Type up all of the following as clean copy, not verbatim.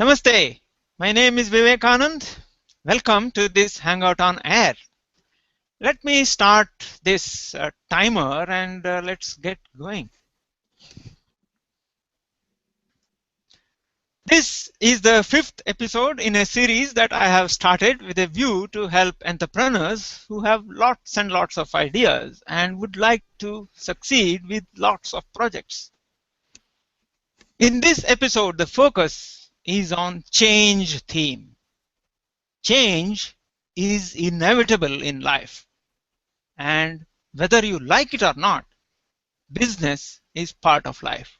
Namaste. My name is Vivekanand. Welcome to this Hangout on Air. Let me start this timer and let's get going. This is the 5th episode in a series that I have started with a view to help entrepreneurs who have lots and lots of ideas and would like to succeed with lots of projects. In this episode, the focus is on change theme. Change is inevitable in life, and whether you like it or not, business is part of life.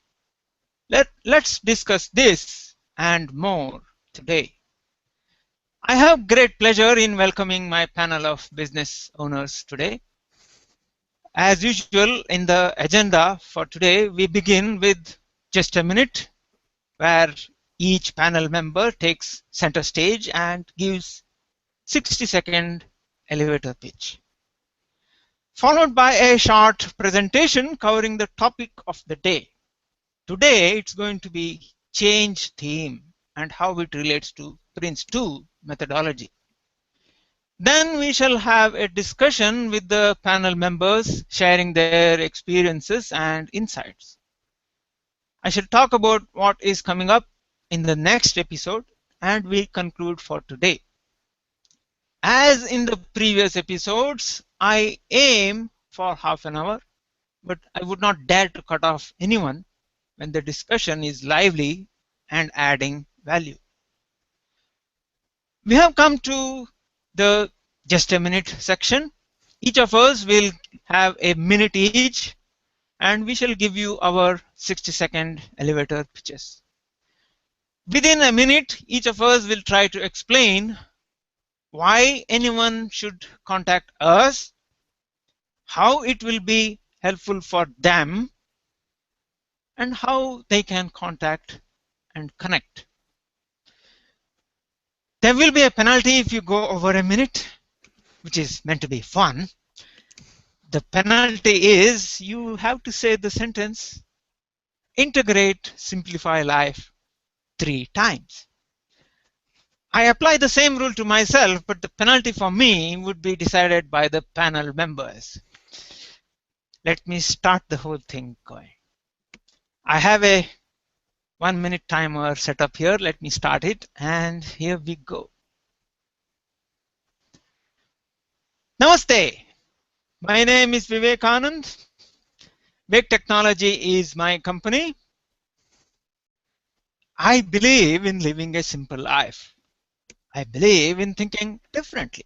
Let's discuss this and more today. I have great pleasure in welcoming my panel of business owners today. As usual, in the agenda for today, we begin with just a minute, where each panel member takes center stage and gives 60-second elevator pitch, followed by a short presentation covering the topic of the day. Today, it's going to be change theme and how it relates to PRINCE2 methodology. Then we shall have a discussion with the panel members sharing their experiences and insights. I shall talk about what is coming up in the next episode, and we conclude for today. As in the previous episodes, I aim for half an hour, but I would not dare to cut off anyone when the discussion is lively and adding value. We have come to the just a minute section. Each of us will have a minute each, and we shall give you our 60-second elevator pitches. Within a minute, each of us will try to explain why anyone should contact us, how it will be helpful for them, and how they can contact and connect. There will be a penalty if you go over a minute, which is meant to be fun. The penalty is you have to say the sentence, integrate, simplify life 3 times. I apply the same rule to myself, but the penalty for me would be decided by the panel members. Let me start the whole thing going. I have a 1-minute timer set up here. Let me start it, and here we go. Namaste. My name is Vivekanand. Wake Technology is my company. I believe in living a simple life. I believe in thinking differently.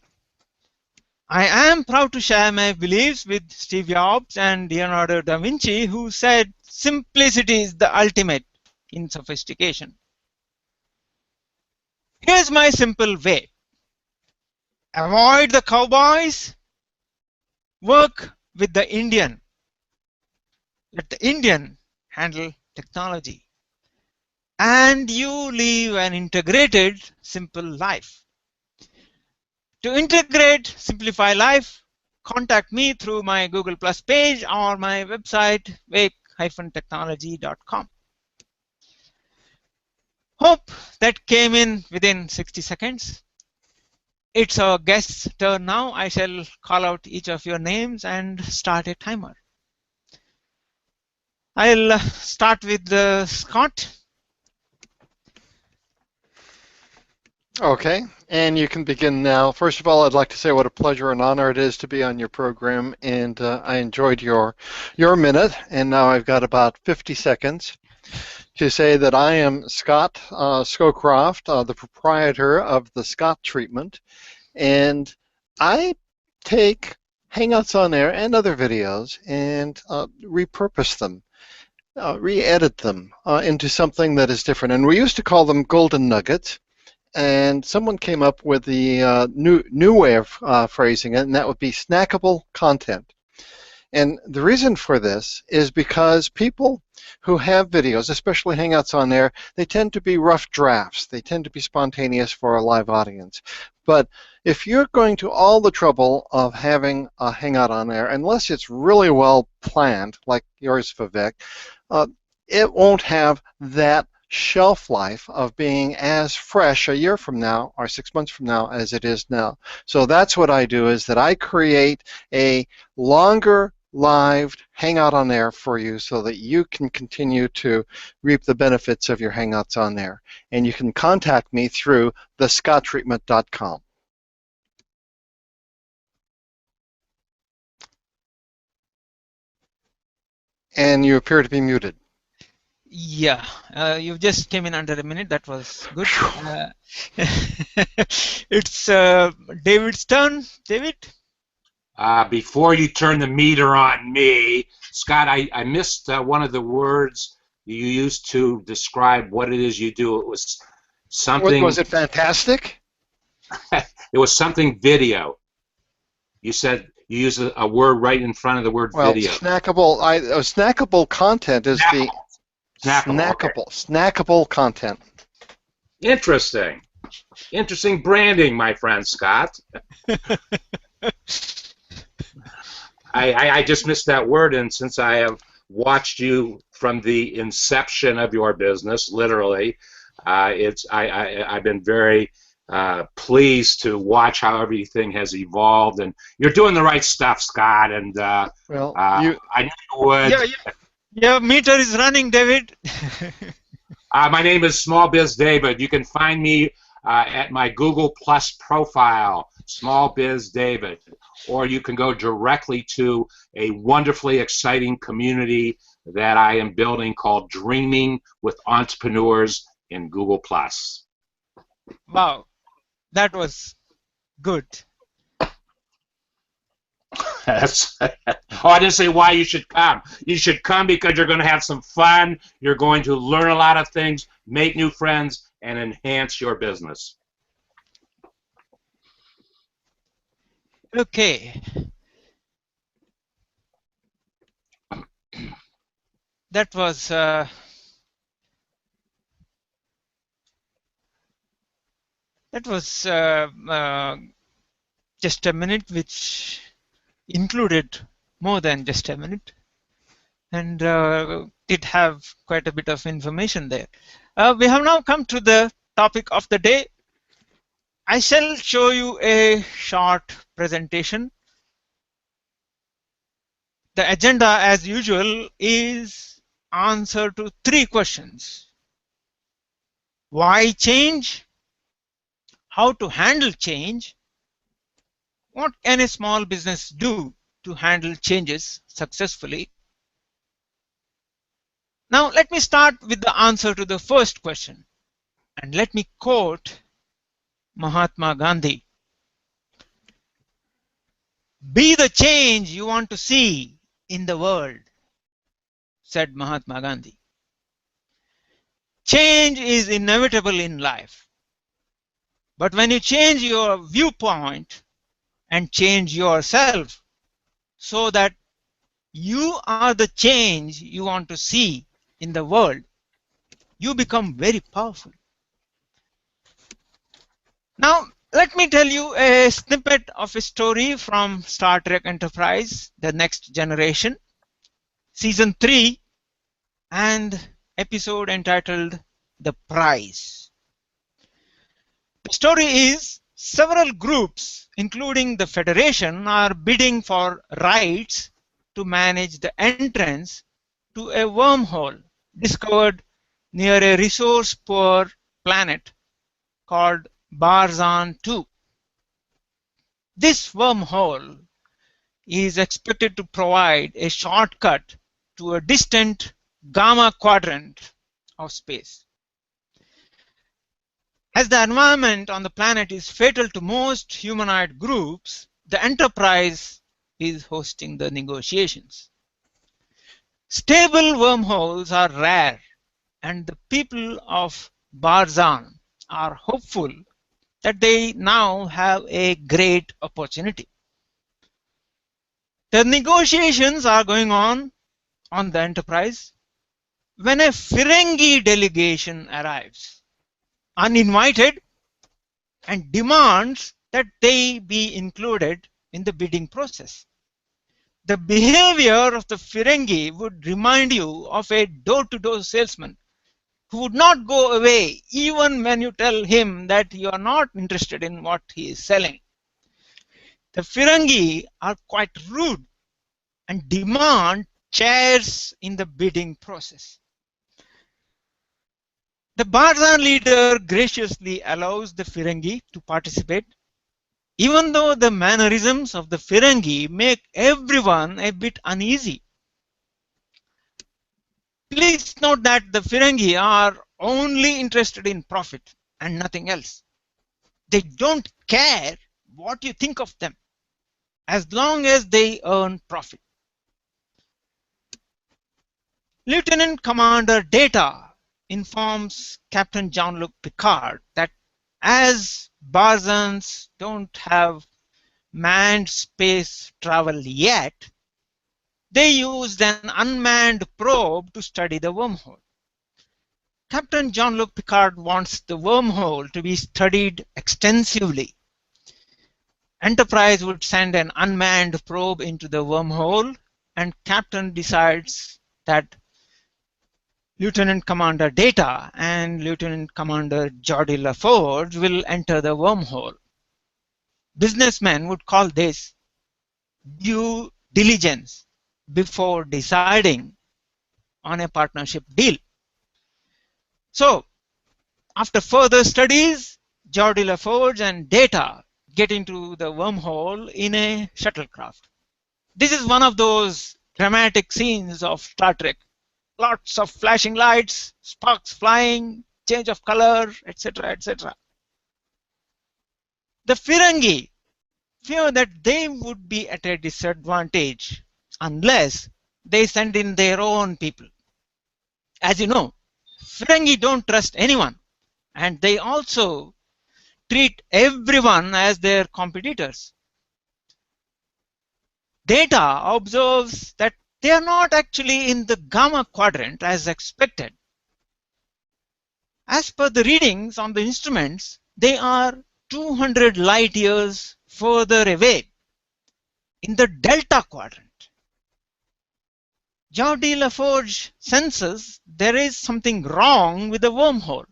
I am proud to share my beliefs with Steve Jobs and Leonardo da Vinci, who said simplicity is the ultimate in sophistication. Here's my simple way. Avoid the cowboys. Work with the Indian. Let the Indian handle technology. And you live an integrated, simple life. To integrate, simplify life, contact me through my Google Plus page or my website, wake-technology.com. Hope that came in within 60 seconds. It's our guest's turn now. I shall call out each of your names and start a timer. I'll start with Scott. Okay, and you can begin now. First of all, I'd like to say what a pleasure and honor it is to be on your program, and I enjoyed your minute, and now I've got about 50 seconds to say that I am Scott Scowcroft, the proprietor of the Scott Treatment, and I take Hangouts on Air and other videos and repurpose them, re-edit them into something that is different. And we used to call them golden nuggets, and someone came up with the new way of phrasing it, and that would be snackable content. And the reason for this is because people who have videos, especially Hangouts on Air, they tend to be rough drafts. They tend to be spontaneous for a live audience. But if you're going to all the trouble of having a Hangout on Air, unless it's really well planned, like yours, Vivek, it won't have that shelf life of being as fresh a year from now or 6 months from now as it is now. So that's what I do, is that I create a longer lived Hangout on Air for you so that you can continue to reap the benefits of your Hangouts on Air. And you can contact me through thescotttreatment.com. And you appear to be muted. Yeah, you just came in under a minute. That was good. It's David's turn. David? Before you turn the meter on me, Scott, I missed one of the words you used to describe what it is you do. It was something. Was it fantastic? It was something video. You said you used a word right in front of the word video. Snackable. Snackable content is snackable content. Interesting. Interesting branding, my friend Scott. I just missed that word, and since I have watched you from the inception of your business, literally, I've been very pleased to watch how everything has evolved, and you're doing the right stuff, Scott. And I knew you would. Your meter is running, David. My name is Small Biz David. You can find me at my Google Plus profile, Small Biz David, or you can go directly to a wonderfully exciting community that I am building called Dreaming with Entrepreneurs in Google Plus. Wow, that was good. I didn't say why you should come. You should come because you're going to have some fun. You're going to learn a lot of things, make new friends, and enhance your business. Okay. That was just a minute, which included more than just a minute, and did have quite a bit of information there. We have now come to the topic of the day. I shall show you a short presentation. The agenda, as usual, is answer to 3 questions. Why change? How to handle change? What can a small business do to handle changes successfully? Now, let me start with the answer to the first question. And let me quote Mahatma Gandhi. Be the change you want to see in the world, said Mahatma Gandhi. Change is inevitable in life. But when you change your viewpoint and change yourself so that you are the change you want to see in the world, you become very powerful. Now, let me tell you a snippet of a story from Star Trek Enterprise, The Next Generation, Season 3, and episode entitled The Prize. The story is several groups, including the Federation, are bidding for rights to manage the entrance to a wormhole discovered near a resource-poor planet called Barzan 2. This wormhole is expected to provide a shortcut to a distant gamma quadrant of space. As the environment on the planet is fatal to most humanoid groups, the Enterprise is hosting the negotiations. Stable wormholes are rare, and the people of Barzan are hopeful that they now have a great opportunity. The negotiations are going on the Enterprise when a Ferengi delegation arrives, uninvited, and demands that they be included in the bidding process. The behavior of the Ferengi would remind you of a door-to-door salesman who would not go away even when you tell him that you are not interested in what he is selling. The Firangi are quite rude and demand chairs in the bidding process. The Barzan leader graciously allows the Firangi to participate, even though the mannerisms of the Firangi make everyone a bit uneasy. Please note that the Firangi are only interested in profit and nothing else. They don't care what you think of them as long as they earn profit. Lieutenant Commander Data informs Captain Jean-Luc Picard that as Barzans don't have manned space travel yet, they used an unmanned probe to study the wormhole. Captain Jean-Luc Picard wants the wormhole to be studied extensively. Enterprise would send an unmanned probe into the wormhole, and Captain decides that Lieutenant Commander Data and Lieutenant Commander Geordi LaForge will enter the wormhole. Businessmen would call this due diligence before deciding on a partnership deal. So, after further studies, Geordi LaForge and Data get into the wormhole in a shuttlecraft. This is one of those dramatic scenes of Star Trek. Lots of flashing lights, sparks flying, change of color, etc., etc. The Firangi fear that they would be at a disadvantage unless they send in their own people. As you know, Firangi don't trust anyone, and they also treat everyone as their competitors. Data observes that they are not actually in the Gamma quadrant as expected. As per the readings on the instruments, they are 200 light years further away in the Delta quadrant. Geordi LaForge senses there is something wrong with the wormhole.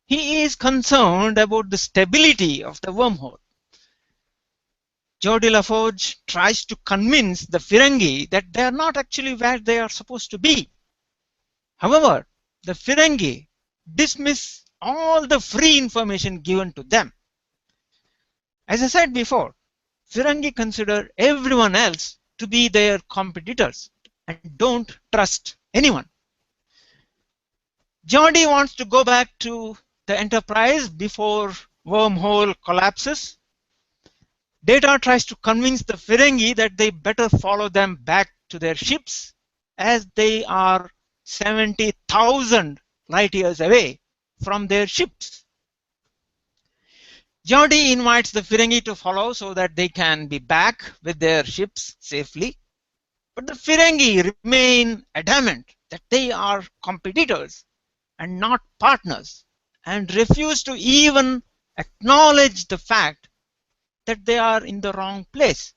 He is concerned about the stability of the wormhole. Geordi LaForge tries to convince the Firangi that they are not actually where they are supposed to be. However, the Firangi dismiss all the free information given to them. As I said before, Firangi consider everyone else to be their competitors and don't trust anyone. Geordi wants to go back to the Enterprise before wormhole collapses. Data tries to convince the Firangi that they better follow them back to their ships as they are 70,000 light years away from their ships. Geordi invites the Firangi to follow so that they can be back with their ships safely. But the Firangi remain adamant that they are competitors and not partners and refuse to even acknowledge the fact that they are in the wrong place.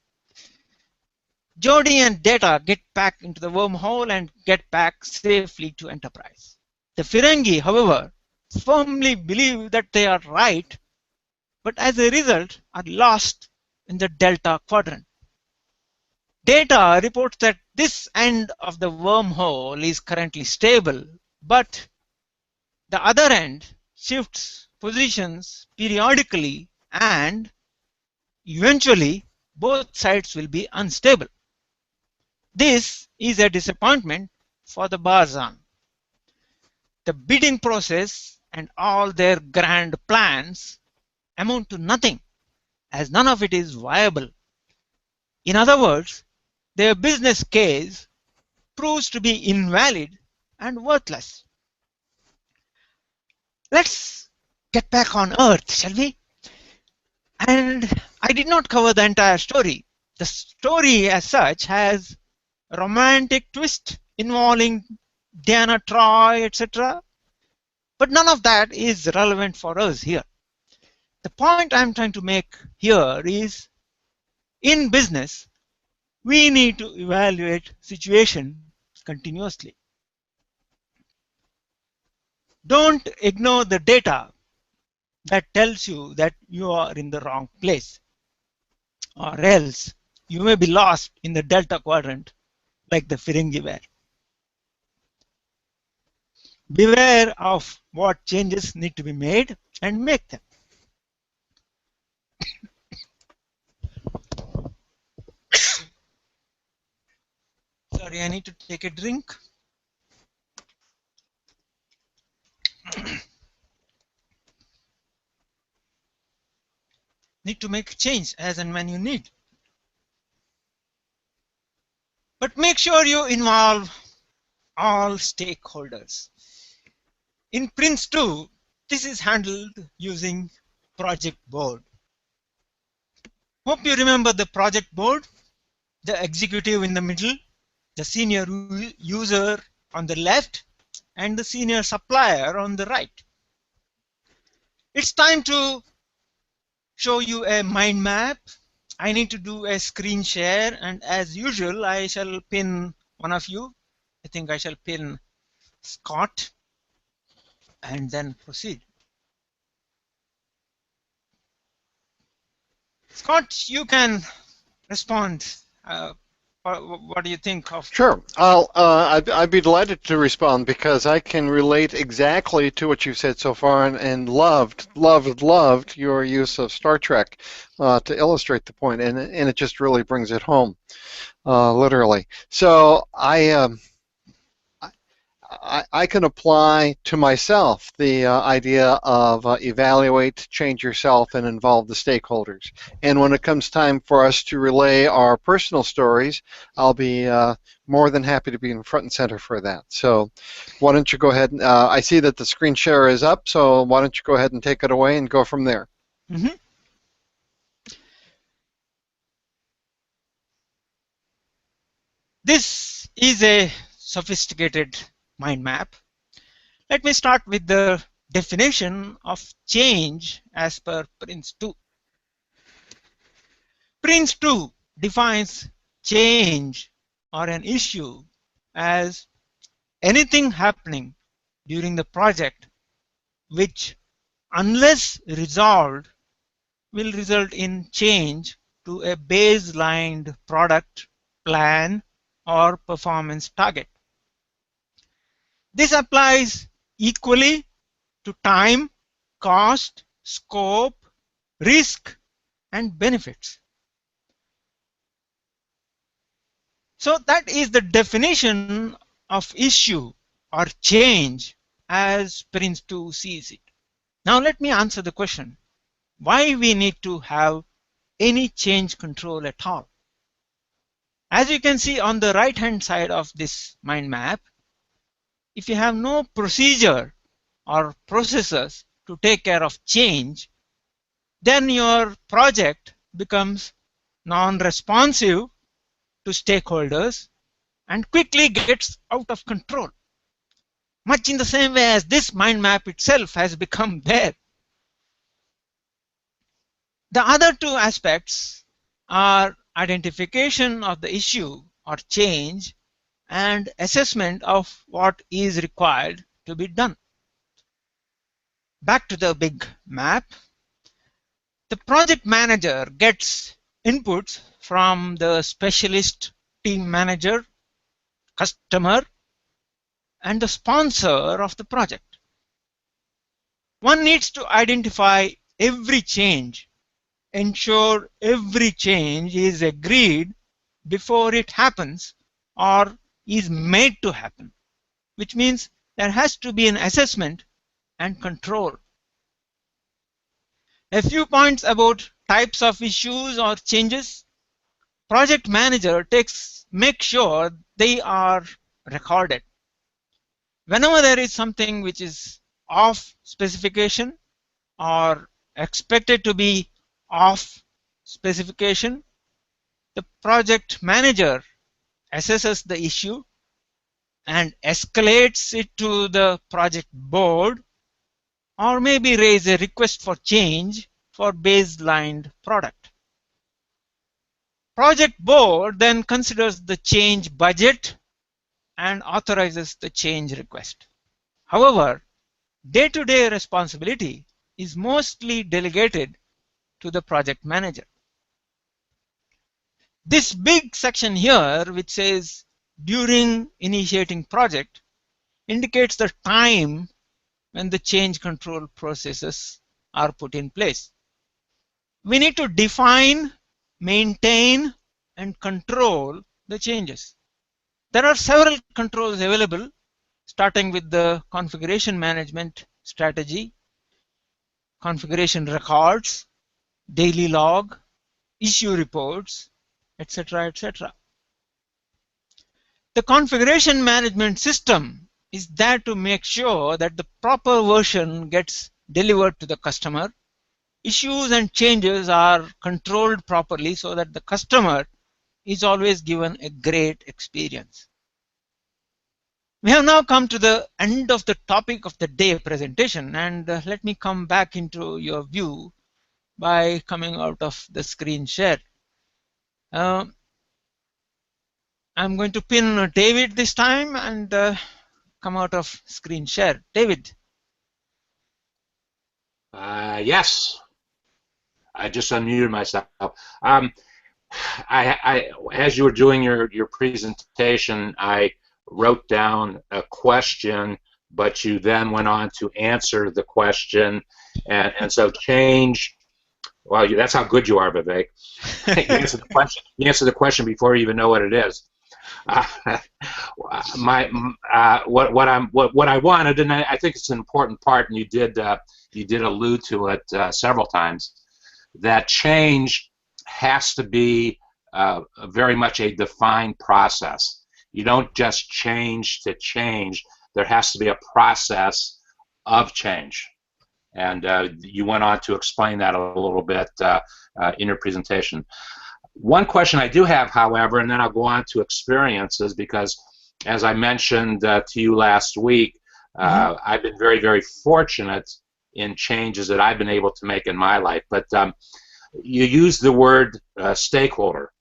Geordi and Data get back into the wormhole and get back safely to Enterprise. The Firangi, however, firmly believe that they are right, but as a result are lost in the Delta quadrant. Data reports that this end of the wormhole is currently stable, but the other end shifts positions periodically and eventually both sides will be unstable. This is a disappointment for the Barzan. The bidding process and all their grand plans amount to nothing, as none of it is viable. In other words, their business case proves to be invalid and worthless. Let's get back on Earth, shall we? And I did not cover the entire story. The story as such has a romantic twist involving Diana Troy, etc. But none of that is relevant for us here. The point I'm trying to make here is, in business, we need to evaluate situation continuously. Don't ignore the data that tells you that you are in the wrong place, or else you may be lost in the delta quadrant like the Ferengi were. Beware of what changes need to be made and make them. Sorry, I need to take a drink. Need to make change as and when you need. But make sure you involve all stakeholders. In PRINCE2, this is handled using project board. Hope you remember the project board, the executive in the middle, the senior user on the left, and the senior supplier on the right. It's time to show you a mind map. I need to do a screen share, and as usual, I shall pin one of you. I think I shall pin Scott and then proceed. Scott, you can respond. What do you think of? Sure. I'd be delighted to respond because I can relate exactly to what you've said so far and loved your use of Star Trek to illustrate the point, and it just really brings it home, literally. So I can apply to myself the idea of evaluate, change yourself, and involve the stakeholders. And when it comes time for us to relay our personal stories, I'll be more than happy to be in front and center for that. So why don't you go ahead and, I see that the screen share is up, so why don't you go ahead and take it away and go from there. Mm-hmm. This is a sophisticated mind map. Let me start with the definition of change as per PRINCE2. PRINCE2 defines change or an issue as anything happening during the project which, unless resolved, will result in change to a baseline product, plan, or performance target. This applies equally to time, cost, scope, risk, and benefits. So that is the definition of issue or change as PRINCE2 sees it. Now let me answer the question, why we need to have any change control at all. As you can see on the right hand side of this mind map, if you have no procedure or processes to take care of change, then your project becomes non-responsive to stakeholders and quickly gets out of control. Much in the same way as this mind map itself has become there. The other two aspects are identification of the issue or change and assessment of what is required to be done. Back to the big map. The project manager gets inputs from the specialist, team manager, customer, and the sponsor of the project. One needs to identify every change, ensure every change is agreed before it happens or is made to happen, which means there has to be an assessment and control. A few points about types of issues or changes. Project manager makes sure they are recorded. Whenever there is something which is off specification or expected to be off specification, the project manager assesses the issue and escalates it to the project board, or maybe raise a request for change for baseline product. Project board then considers the change budget and authorizes the change request. However, day-to-day responsibility is mostly delegated to the project manager. This big section here, which says during initiating project, indicates the time when the change control processes are put in place. We need to define, maintain, and control the changes. There are several controls available, starting with the configuration management strategy, configuration records, daily log, issue reports, etc., etc. The configuration management system is there to make sure that the proper version gets delivered to the customer. Issues and changes are controlled properly so that the customer is always given a great experience. We have now come to the end of the topic of the day presentation, and let me come back into your view by coming out of the screen share. I'm going to pin David this time and come out of screen share. David. Yes, I just unmuted myself. As you were doing your presentation, I wrote down a question, but you then went on to answer the question, and so change. Well, that's how good you are, Vivek. You answer the question. You answer the question before you even know what it is. What I wanted, and I think it's an important part, and you did allude to it several times, that change has to be very much a defined process. You don't just change to change. There has to be a process of change. And you went on to explain that a little bit in your presentation. One question I do have, however, and then I'll go on to experiences, because as I mentioned to you last week, I've been very, very fortunate in changes that I've been able to make in my life. But you used the word stakeholder,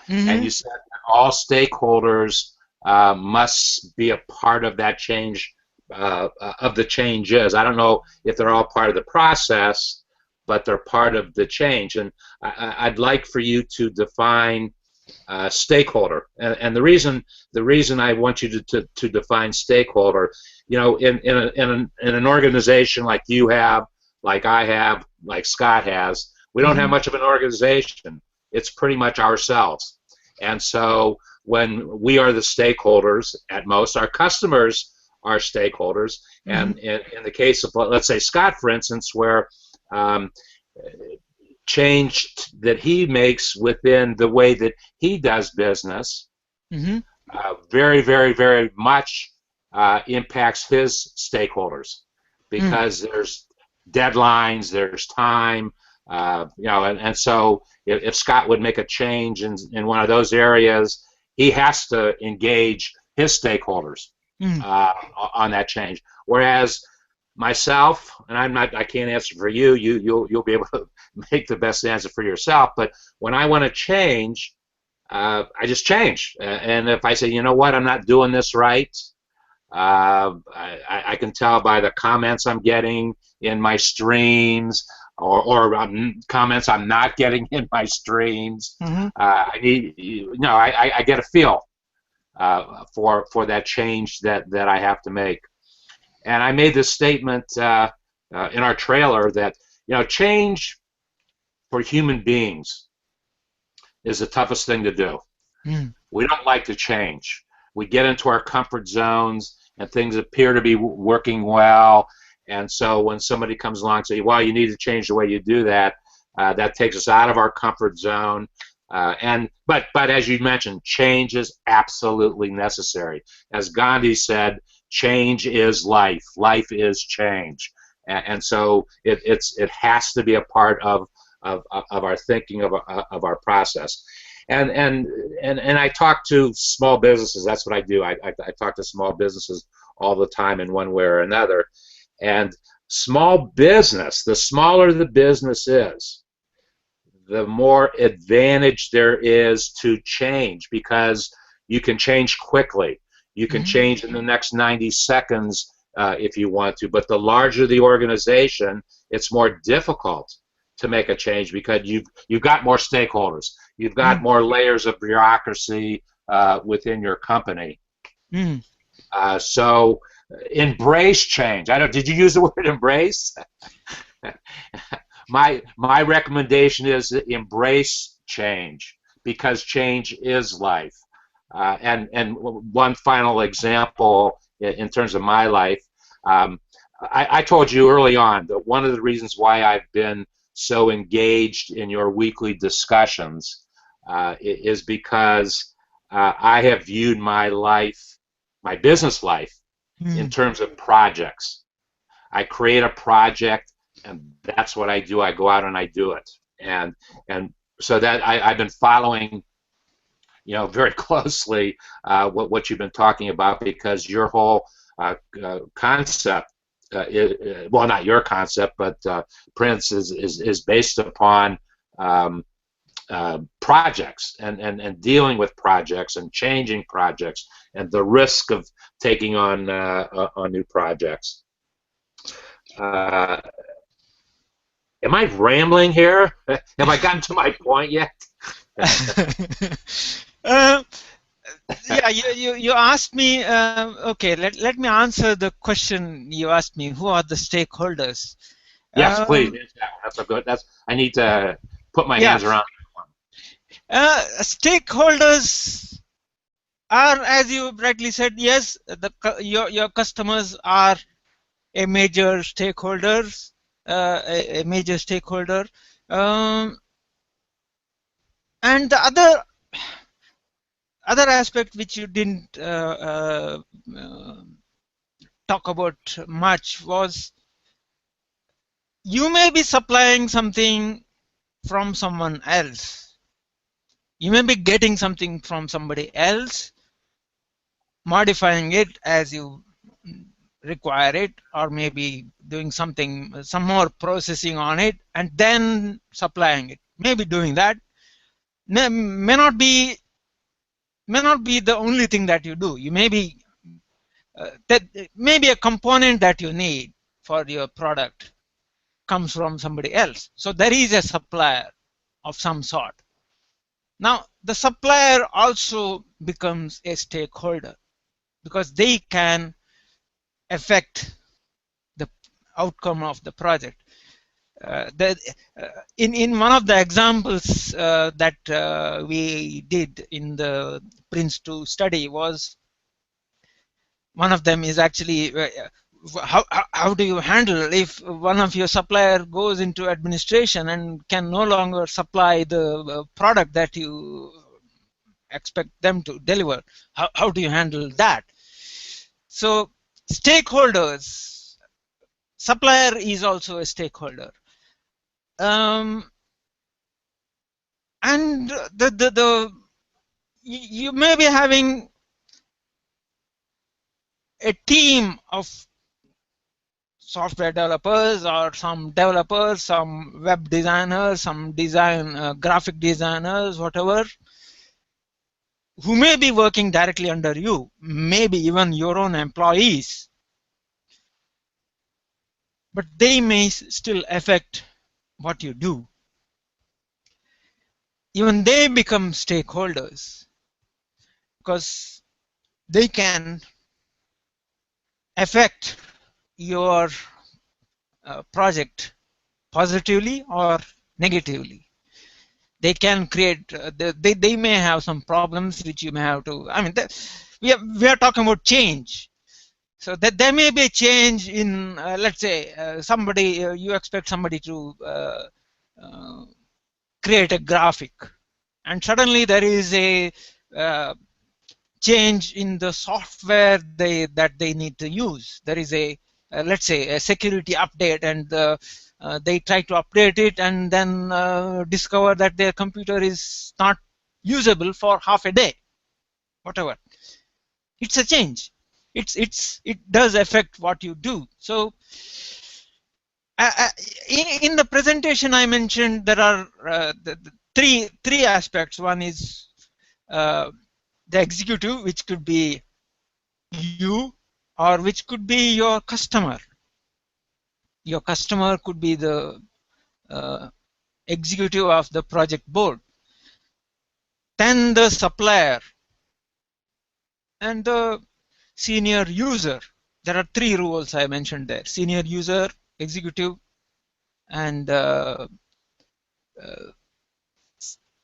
and you said that all stakeholders must be a part of that change, of the changes. I don't know if they're all part of the process, but they're part of the change. And I'd like for you to define stakeholder. And the reason I want you to define stakeholder, you know, in an organization like you have, like I have, like Scott has, we don't have much of an organization. It's pretty much ourselves. And so when we are the stakeholders at most, our customers are stakeholders. And in the case of, let's say, Scott, for instance, where change that he makes within the way that he does business very, very, very much impacts his stakeholders, because there's deadlines, there's time, you know, and so if Scott would make a change in one of those areas, he has to engage his stakeholders on that change. Whereas myself, and I can't answer for you. You'll be able to make the best answer for yourself. But when I want to change, I just change. And if I say, you know what, I'm not doing this right, I can tell by the comments I'm getting in my streams, or comments I'm not getting in my streams. I get a feel for that change that I have to make. And I made this statement in our trailer that, you know, change for human beings is the toughest thing to do. We don't like to change. We get into our comfort zones, and things appear to be working well. And so when somebody comes along and says, well, you need to change the way you do that, that takes us out of our comfort zone. But as you mentioned, change is absolutely necessary. As Gandhi said, change is life. Life is change, and so it has to be a part of our thinking, of our process. And I talk to small businesses. That's what I do. I talk to small businesses all the time in one way or another. And small business, the smaller the business is, the more advantage there is to change, because you can change quickly. You can change in the next 90 seconds if you want to. But the larger the organization, it's more difficult to make a change because you've got more stakeholders, you've got more layers of bureaucracy within your company. So embrace change. I don't. Did you use the word embrace? My recommendation is embrace change, because change is life. And one final example in terms of my life, I told you early on that one of the reasons why I've been so engaged in your weekly discussions is because I have viewed my life, my business life, in terms of projects. I create a project, and that's what I do. I go out and I do it, and so that I've been following, very closely what you've been talking about, because your whole concept, well, not your concept, but Prince is based upon projects and dealing with projects and changing projects and the risk of taking on new projects. Am I rambling here? Have I gotten to my point yet? Yeah, you asked me. Okay, let me answer the question you asked me. Who are the stakeholders? Yes, please. That's a good. I need to put my hands around that one. Stakeholders are, as you rightly said, yes, your customers are a major stakeholders, a major stakeholder, and the other aspect which you didn't talk about much was, you may be supplying something from someone else. You may be getting something from somebody else, modifying it as you require it, or maybe doing some more processing on it, and then supplying it. Maybe doing that. May not be the only thing that you do. You may be that maybe a component that you need for your product comes from somebody else. So there is a supplier of some sort. Now the supplier also becomes a stakeholder, because they can affect the outcome of the project. In one of the examples that we did in the PRINCE2 study, was one of them is actually how do you handle if one of your supplier goes into administration and can no longer supply the product that you expect them to deliver? How do you handle that? So stakeholders, supplier is also a stakeholder. And you may be having a team of software developers, or some developers, some web designers, some graphic designers, whatever, who may be working directly under you, maybe even your own employees, but they may still affect what you do. Even they become stakeholders, because they can affect your project positively or negatively. They can create, they may have some problems which you may have to, I mean, we are talking about change. So that there may be a change in, let's say, you expect somebody to create a graphic, and suddenly there is a change in the software that they need to use. There is a let's say a security update, and they try to update it, and then discover that their computer is not usable for half a day, whatever. It's a change. It does affect what you do. So in the presentation I mentioned, there are the three aspects. One is the executive, which could be you, or which could be your customer. Your customer could be the executive of the project board, then the supplier, and the senior user. There are three roles I mentioned there: senior user, executive, and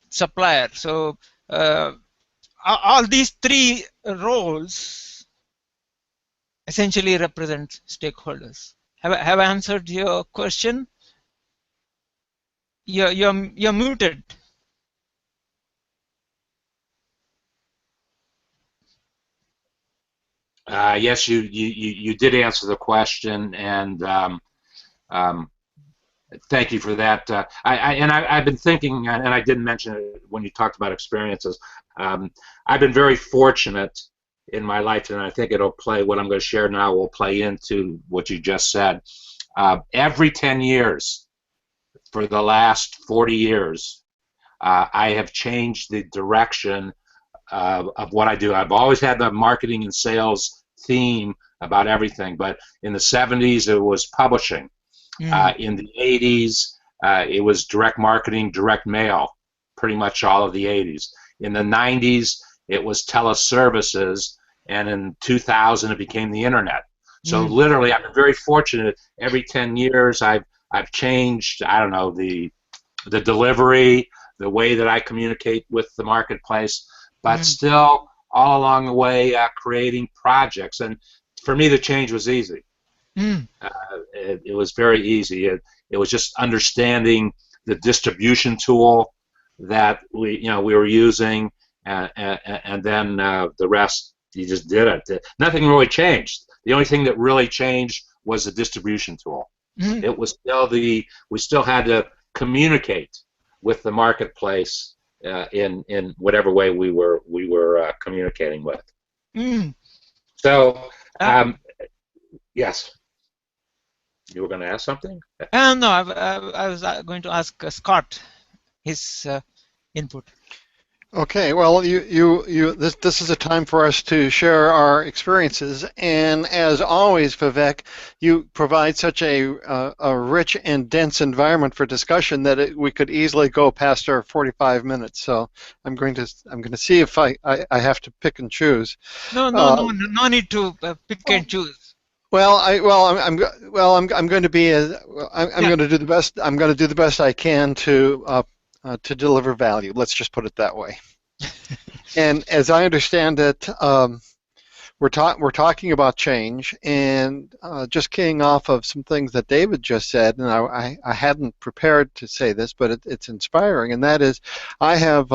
supplier. So all these three roles essentially represent stakeholders. Have I answered your question? You're muted. Yes, you did answer the question, and thank you for that. I've been thinking, and I didn't mention it when you talked about experiences. I've been very fortunate in my life, and I think it'll play. What I'm going to share now will play into what you just said. Every 10 years, for the last 40 years, I have changed the direction of what I do. I've always had the marketing and sales theme about everything, but in the 70s it was publishing. In the 80s it was direct marketing, direct mail, pretty much all of the 80s. In the 90s it was teleservices, and in 2000 it became the internet. So literally, I've been very fortunate. Every 10 years I've changed, I don't know, the delivery, the way that I communicate with the marketplace, but still all along the way creating projects. And for me, the change was easy. It was very easy. It was just understanding the distribution tool that we were using, and then the rest, you just did it. Nothing really changed. The only thing that really changed was the distribution tool. It was still we still had to communicate with the marketplace in whatever way we were communicating with. So yes, you were going to ask something? No, I was going to ask Scott his input. Okay, well, this is a time for us to share our experiences, and as always, Vivek, you provide such a rich and dense environment for discussion that we could easily go past our 45 minutes. So I'm going to see if I have to pick and choose. No need to pick and choose. Well, I'm going to be going to do the best. I'm going to do the best I can to deliver value. Let's just put it that way. And as I understand it, we're talking about change, and just keying off of some things that David just said, and I hadn't prepared to say this, but it's inspiring, and that is, I have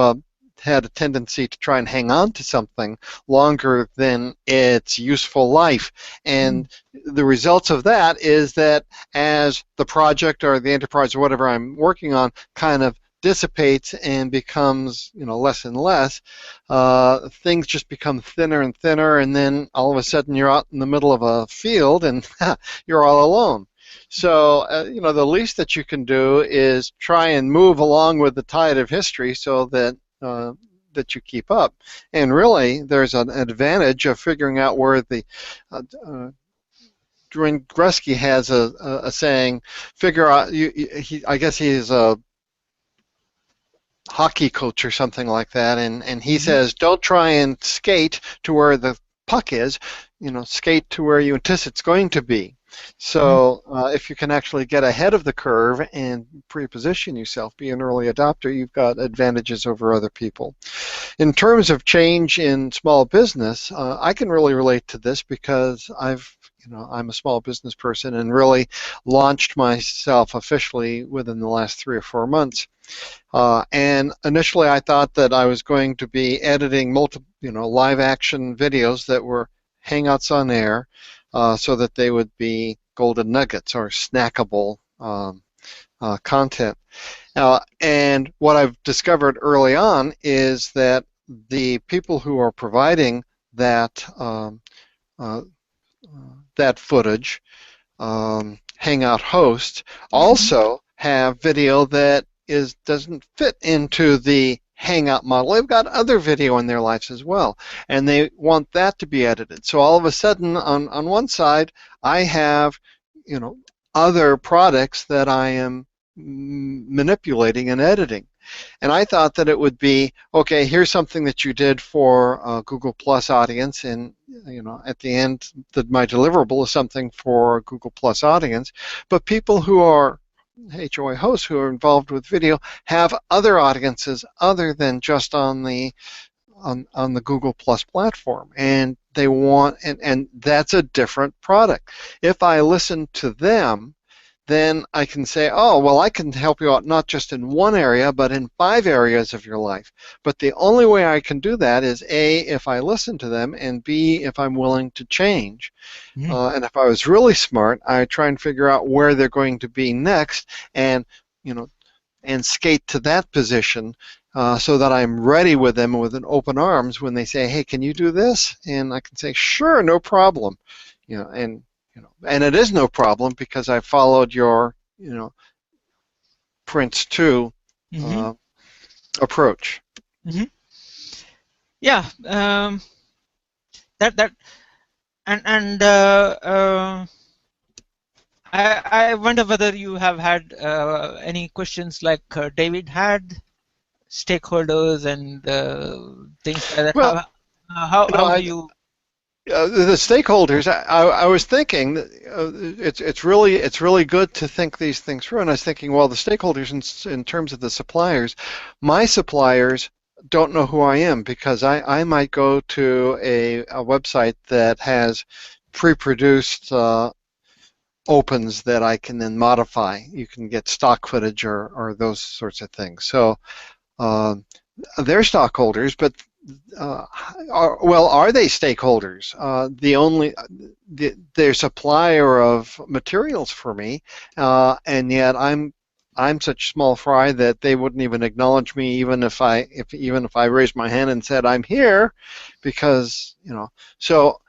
had a tendency to try and hang on to something longer than its useful life, and the results of that is that as the project or the enterprise or whatever I'm working on kind of dissipates and becomes less and less, things just become thinner and thinner, and then all of a sudden you're out in the middle of a field and you're all alone. So the least that you can do is try and move along with the tide of history so that that you keep up. And really, there's an advantage of figuring out where the Dwayne Gretzky has a saying, figure out, I guess he's a hockey coach or something like that, and he says, don't try and skate to where the puck is, skate to where you anticipate it's going to be. So if you can actually get ahead of the curve and pre-position yourself, be an early adopter, you've got advantages over other people. In terms of change in small business, I can really relate to this because I'm a small business person and really launched myself officially within the last 3 or 4 months. And initially I thought that I was going to be editing multiple, live action videos that were Hangouts on Air, so that they would be golden nuggets or snackable content. And what I've discovered early on is that the people who are providing that that footage, Hangout host, also have video that doesn't fit into the Hangout model. They've got other video in their lives as well, and they want that to be edited. So all of a sudden, on one side, I have, other products that I am manipulating and editing. And I thought that it would be, okay, here's something that you did for a Google Plus audience, and at the end, that my deliverable is something for a Google Plus audience. But people who are HOA hosts who are involved with video have other audiences other than just on the Google Plus platform, and they want, and that's a different product. If I listen to them, then I can say, oh, well, I can help you out not just in one area, but in 5 areas of your life. But the only way I can do that is A, if I listen to them, and B, if I'm willing to change. And if I was really smart, I try and figure out where they're going to be next, and and skate to that position so that I'm ready with them with an open arms when they say, hey, can you do this? And I can say, sure, no problem. And it is no problem because I followed your, PRINCE2 approach. Yeah, that and I wonder whether you have had any questions like David had, stakeholders and things like that. Well, how do you? The stakeholders. I was thinking that it's really good to think these things through. And I was thinking, well, the stakeholders in terms of the suppliers, my suppliers don't know who I am because I might go to a website that has pre-produced opens that I can then modify. You can get stock footage or those sorts of things. So they're stockholders, but are they stakeholders? They're supplier of materials for me, and yet I'm such small fry that they wouldn't even acknowledge me even if I raised my hand and said I'm here, because So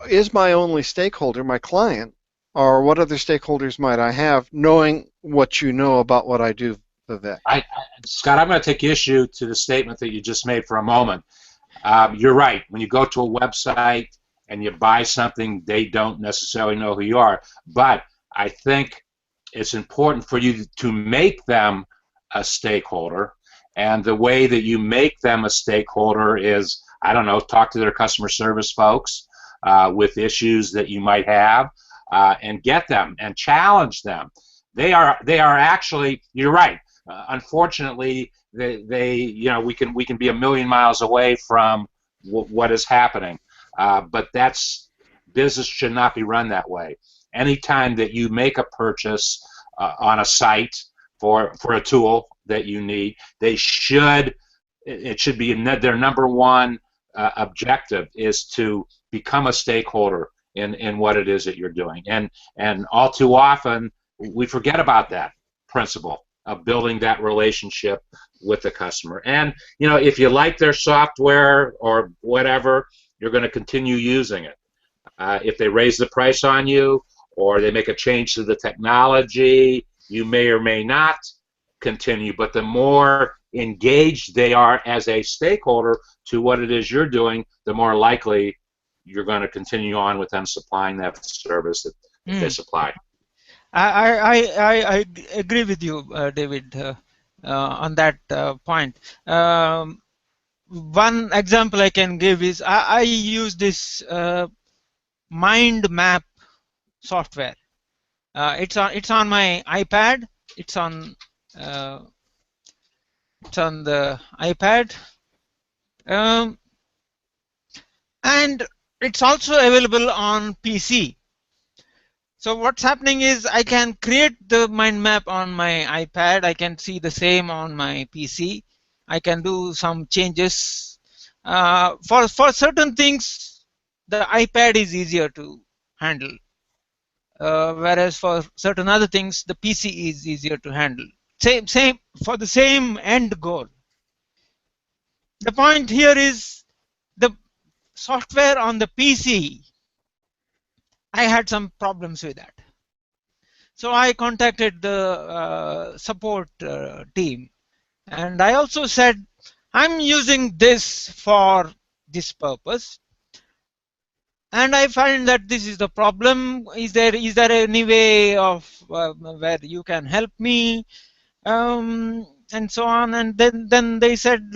is my only stakeholder my client, or what other stakeholders might I have, knowing what you know about what I do, Vivek? Scott, I'm going to take issue to the statement that you just made for a moment. You're right. When you go to a website and you buy something, they don't necessarily know who you are. But I think it's important for you to make them a stakeholder. And the way that you make them a stakeholder is, I don't know, talk to their customer service folks with issues that you might have, and get them and challenge them. They are actually, you're right. Unfortunately, we can be a million miles away from what is happening, but business should not be run that way. Anytime that you make a purchase on a site for a tool that you need, it should be their number one objective is to become a stakeholder in what it is that you're doing, and all too often we forget about that principle of building that relationship with the customer. And if you like their software or whatever, you're going to continue using it. If they raise the price on you or they make a change to the technology, you may or may not continue. But the more engaged they are as a stakeholder to what it is you're doing, the more likely you're going to continue on with them supplying that service that they supply. I agree with you, David, on that point. One example I can give is I use this mind map software. It's on my iPad. It's on the iPad, and it's also available on PC. So what's happening is I can create the mind map on my iPad. I can see the same on my PC. I can do some changes. For certain things, the iPad is easier to handle, whereas for certain other things, the PC is easier to handle. Same for the same end goal. The point here is the software on the PC. I had some problems with that. So I contacted the support team, And I also said, I'm using this for this purpose, and I find that this is the problem. Is there any way of where you can help me, and so on? And then they said,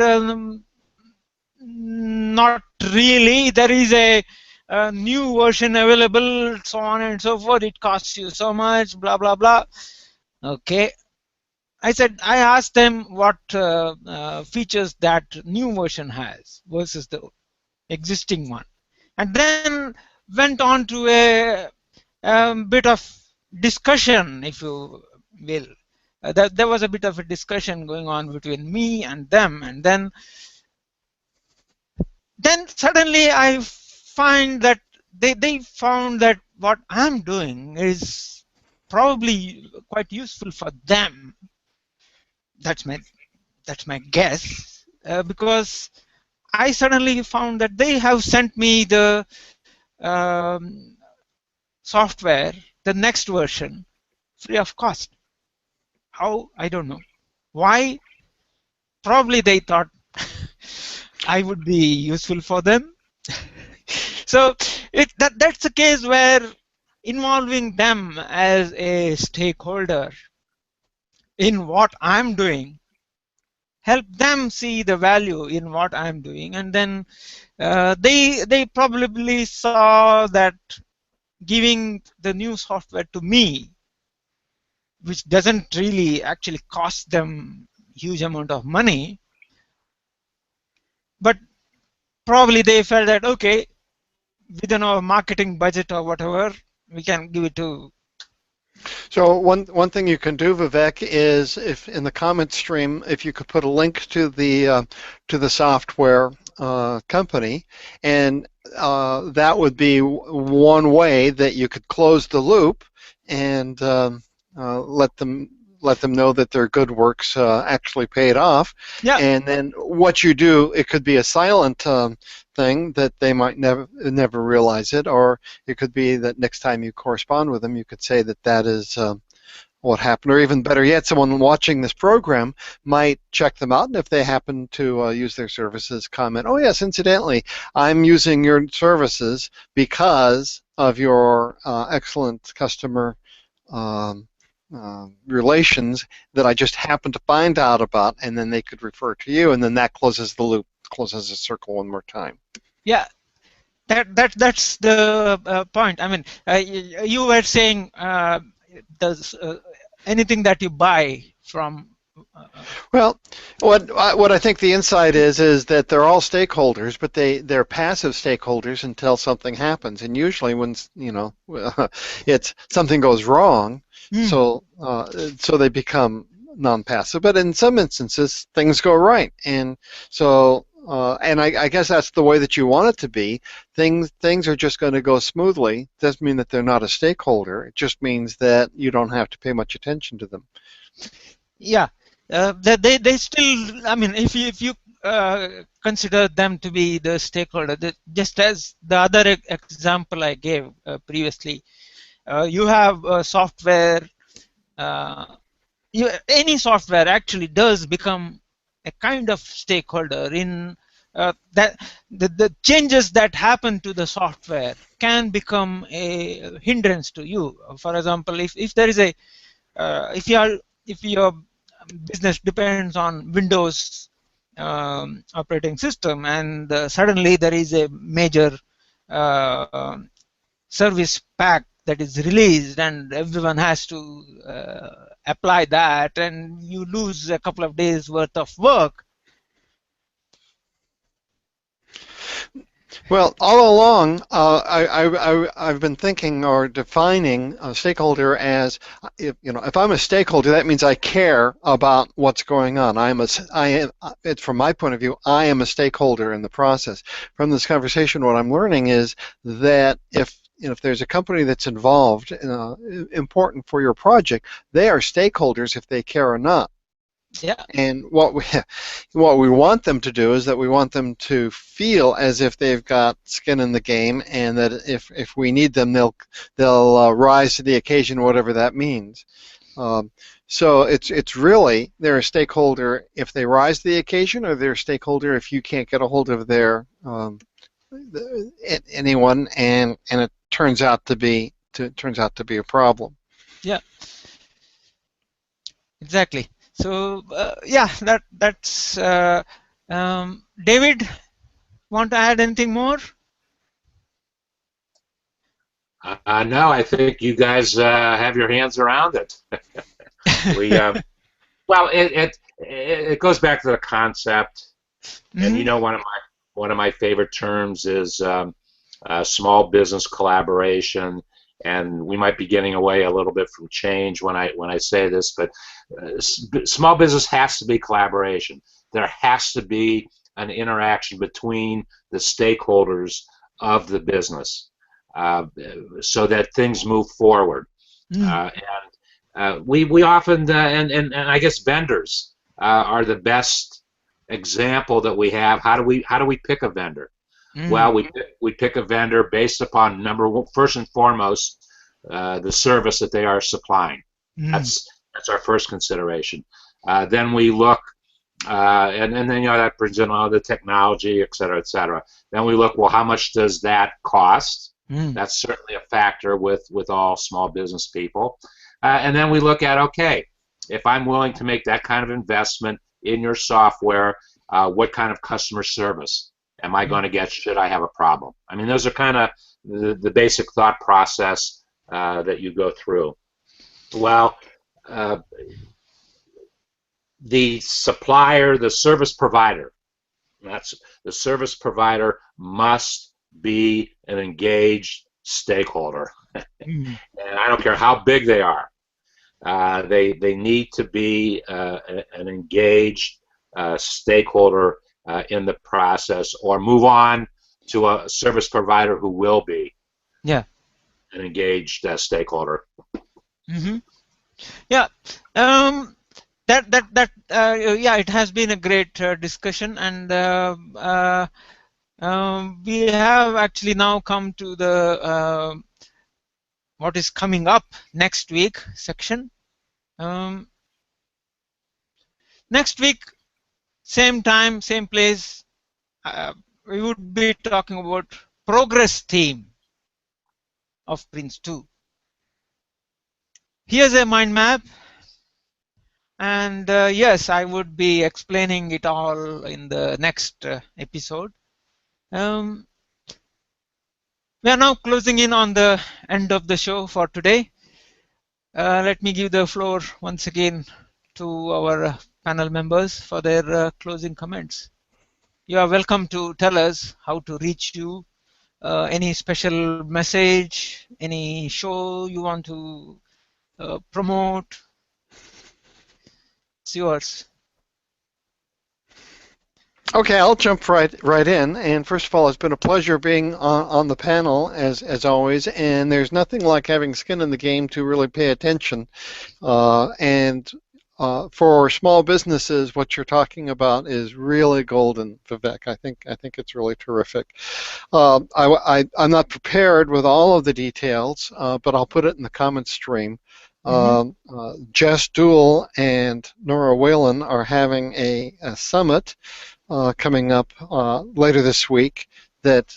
not really. There is a new version available, so on and so forth. It costs you so much, blah blah blah. Okay. I asked them what features that new version has versus the existing one, and then went on to a bit of discussion, if you will. There was a bit of a discussion going on between me and them, and then suddenly I find that they found that what I'm doing is probably quite useful for them. That's my guess, because I suddenly found that they have sent me the um, software, the next version, free of cost. How? I don't know. Why? Probably they thought I would be useful for them. So that's a case where involving them as a stakeholder in what I'm doing help them see the value in what I'm doing, and then they probably saw that giving the new software to me, which doesn't really actually cost them huge amount of money, but probably they felt that, okay, within our marketing budget or whatever, we can give it to. So one thing you can do, Vivek, is if in the comment stream, if you could put a link to the software company, and that would be one way that you could close the loop and let them know that their good work's actually paid off. Yeah. And then what you do, it could be a silent thing that they might never realize it, or it could be that next time you correspond with them, you could say that is what happened, or even better yet, someone watching this program might check them out, and if they happen to use their services, comment, oh yes, incidentally, I'm using your services because of your excellent customer relations that I just happened to find out about, and then they could refer to you, and then that closes the loop, closes the circle one more time. Yeah, that's the point. I mean, you were saying does anything that you buy from. Well, what I think the insight is that they're all stakeholders, but they're passive stakeholders until something happens, and usually when it's something goes wrong, so they become non-passive. But in some instances, things go right, and so and I guess that's the way that you want it to be. Things are just going to go smoothly. Doesn't mean that they're not a stakeholder. It just means that you don't have to pay much attention to them. Yeah. They still, I mean, if you consider them to be the stakeholder, just as the other example I gave previously, you have software. Any software actually does become a kind of stakeholder in that the changes that happen to the software can become a hindrance to you. For example, if there is a if your business depends on Windows operating system, and suddenly there is a major service pack that is released, and everyone has to apply that, and you lose a couple of days worth of work. Well, all along, I've been thinking or defining a stakeholder as, if I'm a stakeholder, that means I care about what's going on. It's from my point of view, I am a stakeholder in the process. From this conversation, what I'm learning is that if there's a company that's involved, important for your project, they are stakeholders if they care or not. Yeah. And what we want them to do is that we want them to feel as if they've got skin in the game, and that if we need them, they'll rise to the occasion, whatever that means. So it's really they're a stakeholder if they rise to the occasion, or they're a stakeholder if you can't get a hold of their anyone, and it turns out to be a problem. Yeah, exactly. So yeah, that's David. Want to add anything more? No, I think you guys have your hands around it. we well, it goes back to the concept, and you know, one of my favorite terms is small business collaboration, and we might be getting away a little bit from change when I say this, but small business has to be collaboration. There has to be an interaction between the stakeholders of the business, so that things move forward. And we often and I guess vendors are the best example that we have. How do we pick a vendor? Well, we pick a vendor based upon first and foremost, the service that they are supplying. That's our first consideration. Then we look, and then that brings in all the technology, et cetera, et cetera. Then we look, well, how much does that cost? That's certainly a factor with all small business people. And then we look at, okay, if I'm willing to make that kind of investment in your software, what kind of customer service am I going to get should I have a problem? I mean, those are kind of the basic thought process that you go through. Well, the supplier, the service provider, the service provider must be an engaged stakeholder. And I don't care how big they are. They need to be an engaged stakeholder in the process, or move on to a service provider who will be an engaged stakeholder. Yeah. Yeah, it has been a great discussion, and we have actually now come to the what is coming up next week section. Next week, same time, same place, we would be talking about progress theme of PRINCE2. Here's a mind map, and yes, I would be explaining it all in the next episode. We are now closing in on the end of the show for today. Let me give the floor once again to our panel members for their closing comments. You are welcome to tell us how to reach you, any special message, any show you want to promote. It's yours. Okay, I'll jump right in. And first of all, it's been a pleasure being on the panel as always. And there's nothing like having skin in the game to really pay attention. For small businesses, what you're talking about is really golden, Vivek. I think it's really terrific. I'm not prepared with all of the details, but I'll put it in the comments stream. Jess Dool and Nora Whalen are having a summit coming up later this week that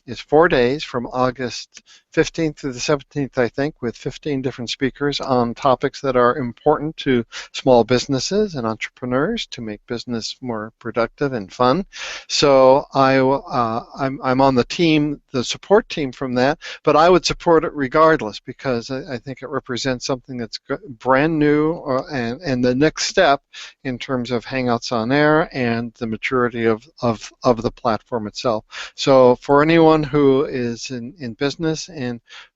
is 4 days from August 15th to the 17th, I think, with 15 different speakers on topics that are important to small businesses and entrepreneurs to make business more productive and fun. So I'm on the team, the support team from that, but I would support it regardless because I think it represents something that's brand new and the next step in terms of Hangouts on Air and the maturity of the platform itself. So for anyone who is in business and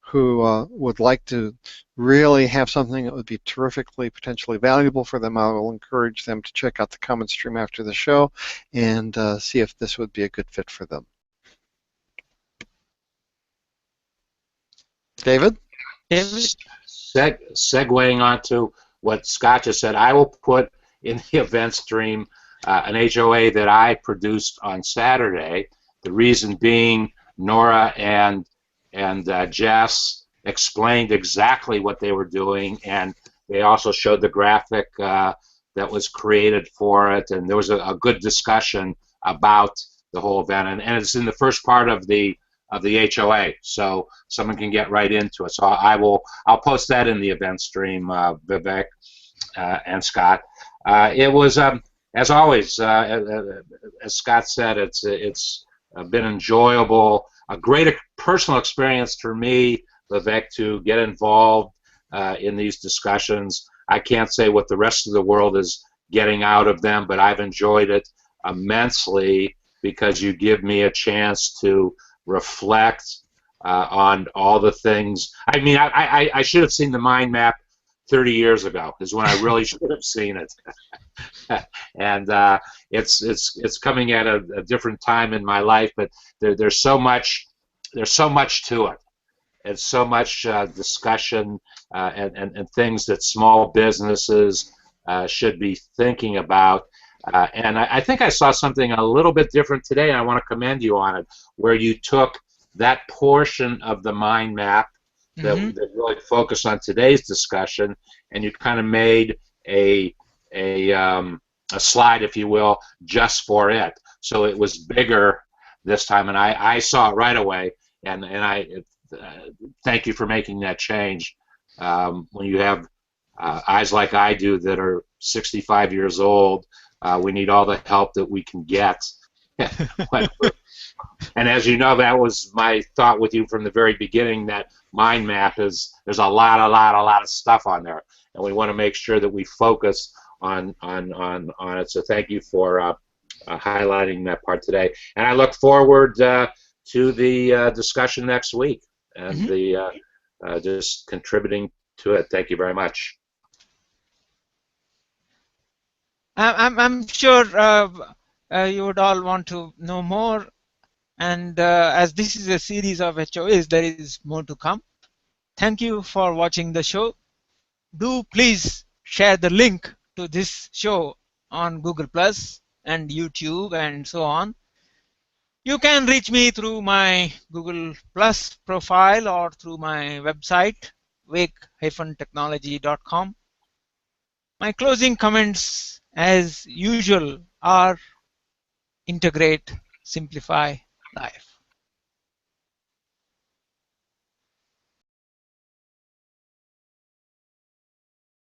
who would like to really have something that would be terrifically potentially valuable for them, I will encourage them to check out the comment stream after the show and see if this would be a good fit for them. David? Segueing onto what Scott just said, I will put in the event stream an HOA that I produced on Saturday. The reason being, Nora and Jess explained exactly what they were doing, and They also showed the graphic that was created for it, and there was a good discussion about the whole event, and it's in the first part of the HOA, so someone can get right into it. So I'll post that in the event stream, Vivek and Scott. It was, as always, as Scott said, it's been enjoyable, a great personal experience for me, Vivek, to get involved in these discussions. I can't say what the rest of the world is getting out of them, but I've enjoyed it immensely because you give me a chance to reflect on all the things. I mean, I should have seen the mind map 30 years ago is when I really should have seen it. And it's coming at a different time in my life, but there's so much to it. It's so much discussion and things that small businesses should be thinking about. And I think I saw something a little bit different today, and I want to commend you on it, where you took that portion of the mind map that really focused on today's discussion, and you kind of made a slide, if you will, just for it. So it was bigger this time, and I saw it right away, and I thank you for making that change. When you have eyes like I do that are 65 years old, we need all the help that we can get. And as you know, that was my thought with you from the very beginning, that mind map there's a lot of stuff on there, and we want to make sure that we focus on it. So thank you for highlighting that part today, and I look forward to the discussion next week and the just contributing to it. Thank you very much. I'm sure you would all want to know more, and as this is a series of HOAs, there is more to come. Thank you for watching the show. Do please share the link to this show on Google Plus and YouTube and so on. You can reach me through my Google Plus profile or through my website, wake-technology.com. My closing comments, as usual, are integrate, simplify life.